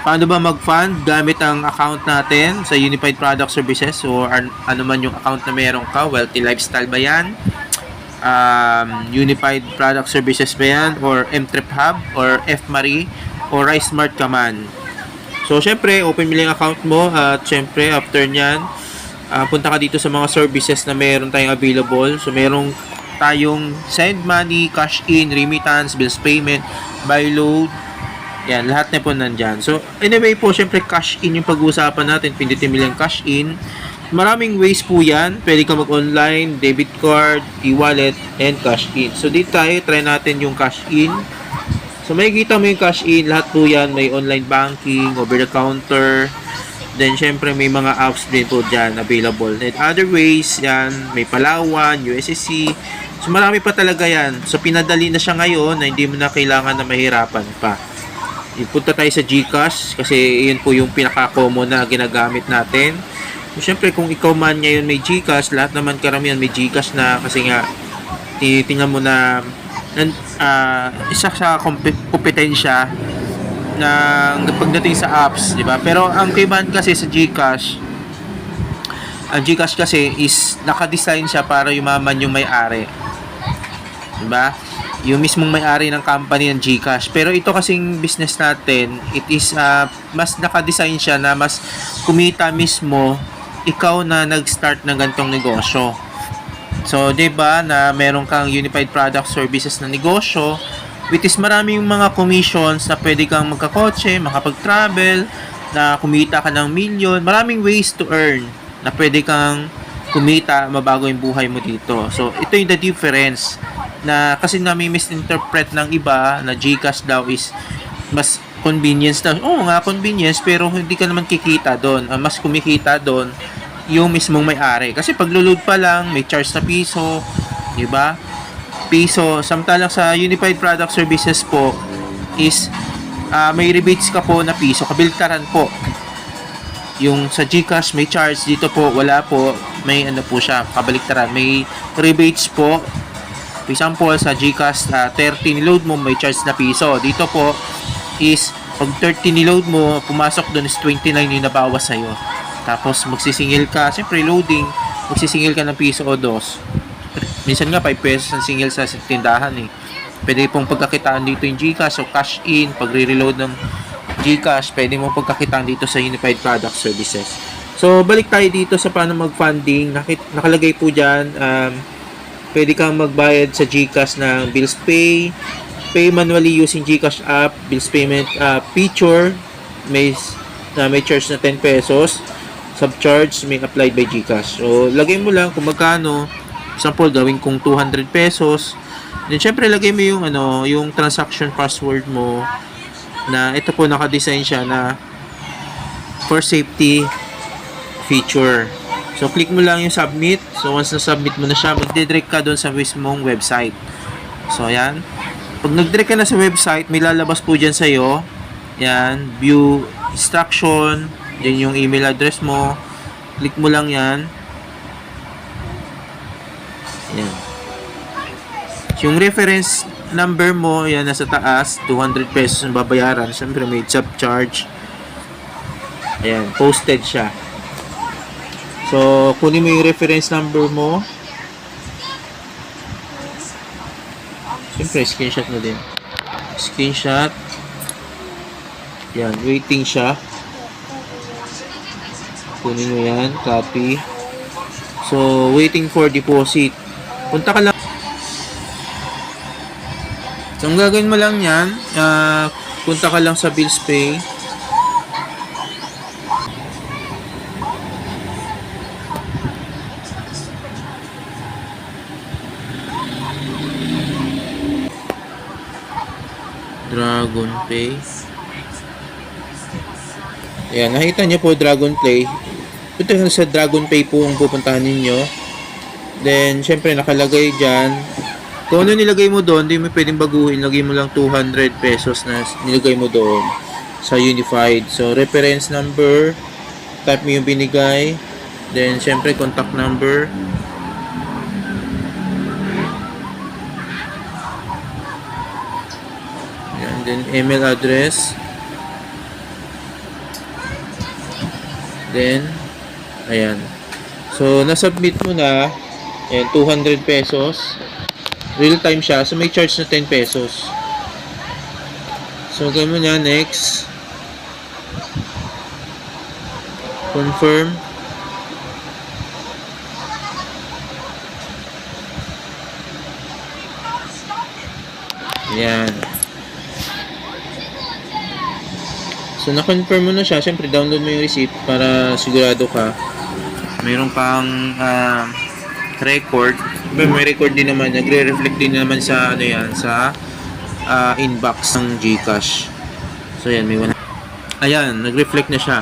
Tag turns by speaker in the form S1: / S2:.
S1: Paano ba mag-fund? Gamit ang account natin sa Unified Product Services or ano man yung account na meron ka. Wealthy Lifestyle ba yan? Unified Product Services ba yan? Or M-Trip Hub? Or F-Marie? Or RiceSmart ka man? So, syempre, open mo lang yung account mo at syempre, after nyan, punta ka dito sa mga services na meron tayong available. So, meron tayong send money, cash in, remittance, bills payment, buy load. Yan, lahat na po nandyan. So, anyway po, syempre cash in yung pag-uusapan natin. Pindutin mo lang cash in. Maraming ways po yan. Pwede ka mag-online, debit card, e-wallet, and cash in. So, dito tayo, try natin yung cash in. So, makikita mo yung cash in. Lahat po yan. May online banking, over the counter. Then, syempre, may mga apps din po dyan available. And other ways, yan. May Palawan, USSC. So, marami pa talaga yan. So, pinadali na siya ngayon na hindi mo na kailangan na mahirapan pa. Punta tayo sa GCash kasi yun po yung pinaka-common na ginagamit natin. So, syempre, kung ikaw man ngayon may GCash, lahat naman karamihan may GCash na kasi nga titingnan mo na isa sa kompetensya ng pagdating sa apps, di ba? Pero ang kaibahan kasi sa GCash, ang GCash kasi is naka-design siya para yumaman yung may-ari. Di ba? Yung mismong may-ari ng company ng GCash. Pero ito kasing business natin, it is mas naka-design siya na mas kumita mismo ikaw na nag-start ng ganitong negosyo. So, 'di ba na meron kang Unified Product Services na negosyo, which is maraming mga commissions na pwede kang magkakotse, makapag-travel, na kumita ka ng million, maraming ways to earn na pwede kang kumita, mabago yung buhay mo dito. So, ito yung the difference na kasi nami-misinterpret ng iba na GCash daw is mas convenience daw. Oo nga, convenience, pero hindi ka naman kikita doon. Mas kumikita doon yung mismong may-ari. Kasi pag-load pa lang, may charge na piso, di ba? Piso. Samantalang sa Unified Product Services po is may rebates ka po na piso, kabiltaran po. Yung sa GCash may charge, dito po wala po, may ano po siya, kabaliktaran. May rebates po. For example, sa GCash 30 niload mo, may charge na piso. Dito po is pag 30 niload mo, pumasok doon is 29 yung nabawas sa'yo. Tapos magsisingil ka, siyempre loading, magsisingil ka ng piso o dos. Minsan nga 5 pesos ang singil sa tindahan eh. Pwede pong pagkakitaan dito yung GCash, so cash in, pag re-reload ng GCash, pwede mong pagkakitaan dito sa Unified Product Services. So, balik tayo dito sa paano mag-funding. Nakalagay po dyan, pwede kang magbayad sa GCash ng bills pay manually using GCash app, bills payment feature, may charge na 10 pesos, subcharge may applied by GCash. So, lagay mo lang kung magkano. Example, gawin kong 200 pesos. Then, syempre, lagay mo yung, yung transaction password mo na ito po naka-design siya na for safety feature. So, click mo lang yung submit. So, once na-submit mo na siya, magdidirect ka doon sa mismong website. So, ayan. Pag nag-direct ka na sa website, may lalabas po dyan sa'yo. Yan. View instruction. Yan yung email address mo. Click mo lang yan. Yan. Yung reference number mo, yan nasa taas. 200 pesos ang babayaran. Siyempre, may subcharge. Ayan. Posted siya. So, kunin mo yung reference number mo. Siyempre, screenshot mo din. Screenshot. Yan, waiting siya. Kunin mo yan, copy. So, waiting for deposit. Punta ka lang. So, ang gagawin mo lang yan, punta ka lang sa bills pay. Dragon Pay. Ayan, nakita niyo po Dragon Pay. Ito yung sa Dragon Pay po ang pupuntahan ninyo. Then, syempre nakalagay dyan. Kung ano nilagay mo doon, hindi mo pwedeng baguhin. Lagay mo lang 200 pesos na nilagay mo doon sa Unified. So, reference number. Type mo yung binigay. Then, syempre, contact number. Then email address. Then, ayan. So, nasubmit mo na. Ayan, 200 pesos. Real time siya. So, may charge na 10 pesos. So, gawin mo na. Next. Confirm. Ayan. So, na-confirm mo na siya. Siyempre, download mo yung receipt para sigurado ka. Mayroon kang record. May record din naman. Nagre-reflect din naman sa, ano yan, sa inbox ng GCash. So, yan. May 1. Ayan, nag-reflect na siya.